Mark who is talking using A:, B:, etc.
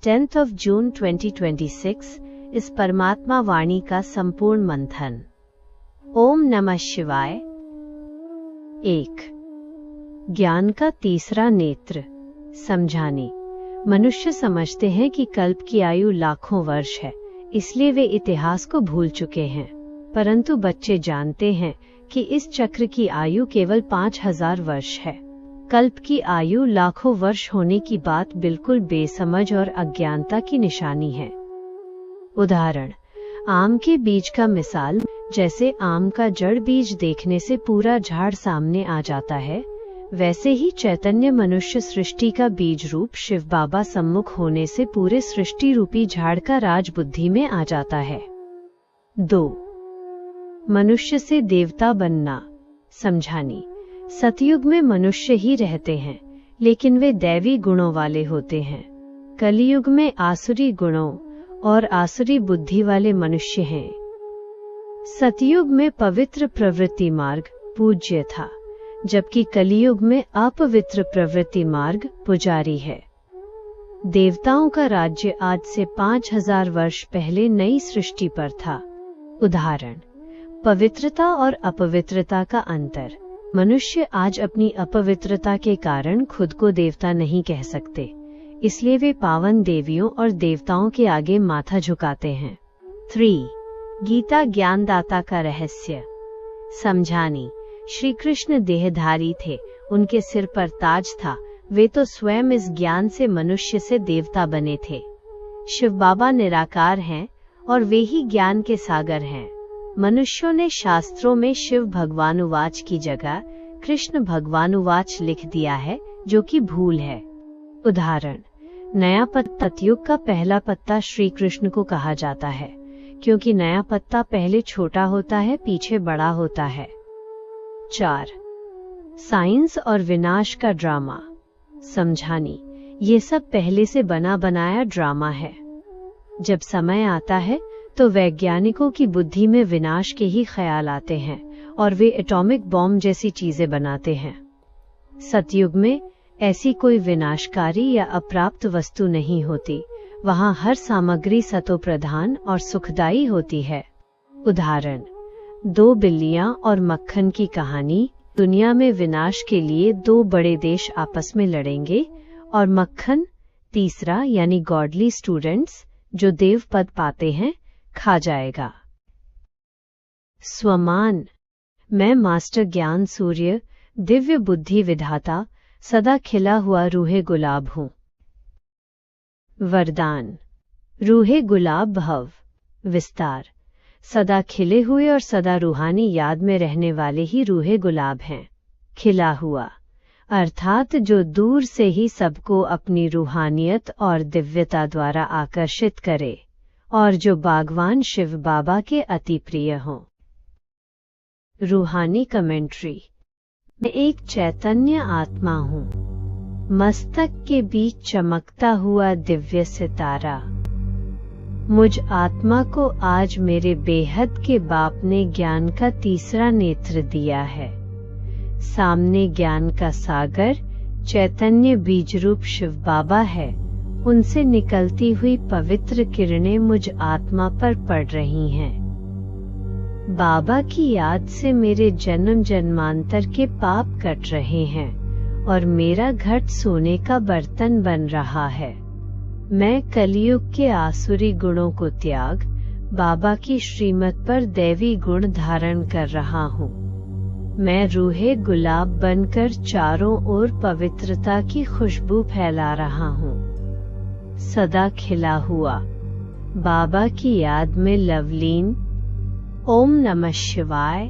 A: 10th of June 2026 इस परमात्मा वाणी का संपूर्ण मंथन। ओम नमः शिवाय। 1. ज्ञान का तीसरा नेत्र। समझाने। मनुष्य समझते हैं कि कल्प की आयु लाखों वर्ष है, इसलिए वे इतिहास को भूल चुके हैं, परंतु बच्चे जानते हैं कि इस चक्र की आयु केवल 5000 वर्ष है। कल्प की आयु लाखों वर्ष होने की बात बिल्कुल बेसमझ और अज्ञानता की निशानी है। उदाहरण, आम के बीज का मिसाल। जैसे आम का जड़ बीज देखने से पूरा झाड़ सामने आ जाता है, वैसे ही चैतन्य मनुष्य सृष्टि का बीज रूप शिव बाबा सम्मुख होने से पूरे सृष्टि रूपी झाड़ का राज बुद्धि में आ जाता है। 2. मनुष्य से देवता बनना। समझानी। सतयुग में मनुष्य ही रहते हैं, लेकिन वे दैवी गुणों वाले होते हैं। कलियुग में आसुरी गुणों और आसुरी बुद्धि वाले मनुष्य हैं। सतयुग में पवित्र प्रवृत्ति मार्ग पूज्य था, जबकि कलियुग में अपवित्र प्रवृत्ति मार्ग पुजारी है। देवताओं का राज्य आज से 5000 वर्ष पहले नई सृष्टि पर था। उदाहरण, पवित्रता और अपवित्रता का अंतर। मनुष्य आज अपनी अपवित्रता के कारण खुद को देवता नहीं कह सकते, इसलिए वे पावन देवियों और देवताओं के आगे माथा झुकाते हैं। 3. गीता ज्ञानदाता का रहस्य। समझानी। श्री कृष्ण देहधारी थे, उनके सिर पर ताज था, वे तो स्वयं इस ज्ञान से मनुष्य से देवता बने थे। शिव बाबा निराकार हैं और वे ही ज्ञान के सागर हैं। मनुष्यों ने शास्त्रों में शिव भगवानुवाच की जगह कृष्ण भगवानुवाच लिख दिया है, जो कि भूल है। उदाहरण, नया पत्ता युग का पहला पत्ता श्री कृष्ण को कहा जाता है, क्योंकि नया पत्ता पहले छोटा होता है, पीछे बड़ा होता है। 4. साइंस और विनाश का ड्रामा। समझानी। ये सब पहले से बना बनाया ड्रामा है। जब समय आता है तो वैज्ञानिकों की बुद्धि में विनाश के ही ख्याल आते हैं और वे एटॉमिक बॉम्ब जैसी चीजें बनाते हैं। सतयुग में ऐसी कोई विनाशकारी या अप्राप्त वस्तु नहीं होती, वहां हर सामग्री सतोप्रधान और सुखदायी होती है। उदाहरण, 2 बिल्लियां और मक्खन की कहानी। दुनिया में विनाश के लिए 2 बड़े देश आपस में लड़ेंगे और मक्खन, तीसरा यानी गॉडली स्टूडेंट्स जो देव पद पाते हैं, खा जाएगा। स्वमान। मैं मास्टर ज्ञान सूर्य, दिव्य बुद्धि विधाता, सदा खिला हुआ रूहे गुलाब हूँ। वरदान। रूहे गुलाब भव। विस्तार। सदा खिले हुए और सदा रूहानी याद में रहने वाले ही रूहे गुलाब हैं। खिला हुआ अर्थात जो दूर से ही सबको अपनी रूहानियत और दिव्यता द्वारा आकर्षित करे, और जो बागवान शिव बाबा के अति प्रिय हों। रूहानी कमेंट्री। मैं एक चैतन्य आत्मा हूँ, मस्तक के बीच चमकता हुआ दिव्य सितारा। मुझ आत्मा को आज मेरे बेहद के बाप ने ज्ञान का तीसरा नेत्र दिया है। सामने ज्ञान का सागर चैतन्य बीजरूप शिव बाबा है, उनसे निकलती हुई पवित्र किरणें मुझ आत्मा पर पड़ रही हैं। बाबा की याद से मेरे जन्म जन्मांतर के पाप कट रहे हैं और मेरा घट सोने का बर्तन बन रहा है। मैं कलियुग के आसुरी गुणों को त्याग बाबा की श्रीमत पर दैवी गुण धारण कर रहा हूँ। मैं रूहे गुलाब बनकर चारों ओर पवित्रता की खुशबू फैला रहा हूँ। सदा खिला हुआ बाबा की याद में लवलीन। ओम नमः शिवाय।